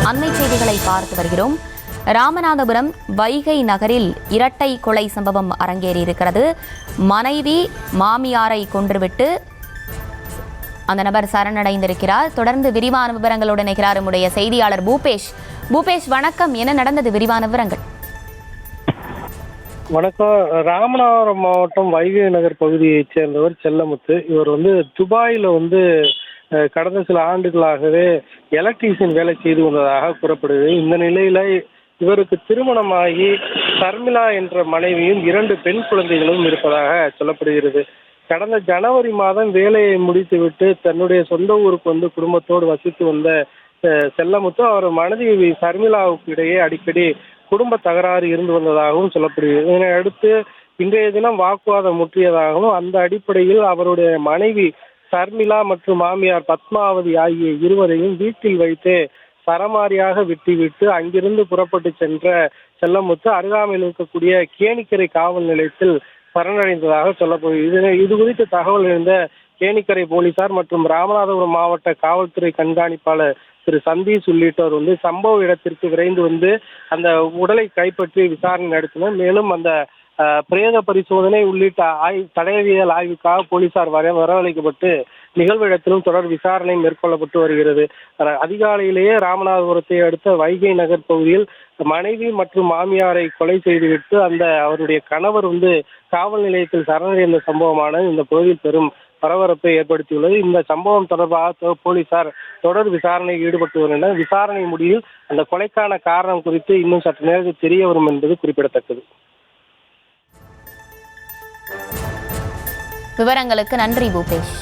அண்மை செய்திகளை பார்த்து வருகிறோம். ராமநாதபுரம் வைகை நகரில் இரட்டை கொலை சம்பவம் அரங்கேறியிருக்கிறது. மனைவி மாமியாரை கொன்றுவிட்டு அந்த நபர் சரணடைந்திருக்கிறார். தொடர்ந்து விரிவான விவரங்களுடன் இணைகிறார் நம்முடைய செய்தியாளர் பூபேஷ். பூபேஷ், வணக்கம். என்ன நடந்தது? விரிவான விவரங்கள். வணக்கம். ராமநாதபுரம் மாவட்டம் வைகை நகர் பகுதியைச் சேர்ந்தவர் செல்லமுத்து. இவர் துபாயில கடந்த சில ஆண்டுகளாகவே எலக்ட்ரீஷியன் வேலை செய்து வந்ததாக கூறப்படுது. இந்த நிலையில இவருக்கு திருமணமாகி சர்மிளா என்ற மனைவியும் 2 பெண் குழந்தைகளும் இருப்பதாக சொல்லப்படுகிறது. கடந்த ஜனவரி மாதம் வேலையை முடித்துவிட்டு தன்னுடைய சொந்த ஊருக்கு குடும்பத்தோடு வசித்து வந்த செல்லமுத்து அவர் மனைவி சர்மிளாவுக்கு இடையே அடிக்கடி குடும்ப தகராறு இருந்து வந்ததாகவும் சொல்லப்படுகிறது. இதனை அடுத்து இன்றைய தினம் வாக்குவாதம் முற்றியதாகவும் அந்த அடிப்படையில் அவருடைய மனைவி சர்மிளா மற்றும் மாமியார் பத்மாவதி ஆகிய இருவரையும் வீட்டில் வைத்து சரமாரியாக விட்டுவிட்டு அங்கிருந்து புறப்பட்டு சென்ற செல்லமுத்து அருகாமையில் இருக்கக்கூடிய கேணிக்கரை காவல் நிலையத்தில் சரணடைந்ததாக சொல்லப்படுகிறது. இது குறித்த தகவல் இருந்த கேணிக்கரை போலீசார் மற்றும் ராமநாதபுரம் மாவட்ட காவல்துறை கண்காணிப்பாளர் திரு சந்தீஷ் உள்ளிட்டோர் சம்பவ இடத்திற்கு விரைந்து அந்த உடலை கைப்பற்றி விசாரணை நடத்தினர். மேலும் அந்த பிரேத பரிசோதனை உள்ளிட்ட தடயவியல் ஆய்வுக்காக போலீசார் வரவழைக்கப்பட்டு நிகழ்வு இடத்திலும் தொடர் விசாரணை மேற்கொள்ளப்பட்டு வருகிறது. அதிகாலையிலேயே ராமநாதபுரத்தை அடுத்த வைகை நகர் பகுதியில் மனைவி மற்றும் மாமியாரை கொலை செய்துவிட்டு அவருடைய கணவர் காவல் நிலையத்தில் சரணடைந்த சம்பவமான இந்த பகுதியில் பெரும் பரபரப்பை ஏற்படுத்தியுள்ளது. இந்த சம்பவம் தொடர்பாக போலீசார் தொடர் விசாரணையில் ஈடுபட்டு வருகின்றனர். விசாரணை முடிவில் அந்த கொலைக்கான காரணம் குறித்து இன்னும் சற்று நேரத்தில் தெரிய வரும் என்பது குறிப்பிடத்தக்கது. விவரங்களுக்கு நன்றி பூபேஷ்.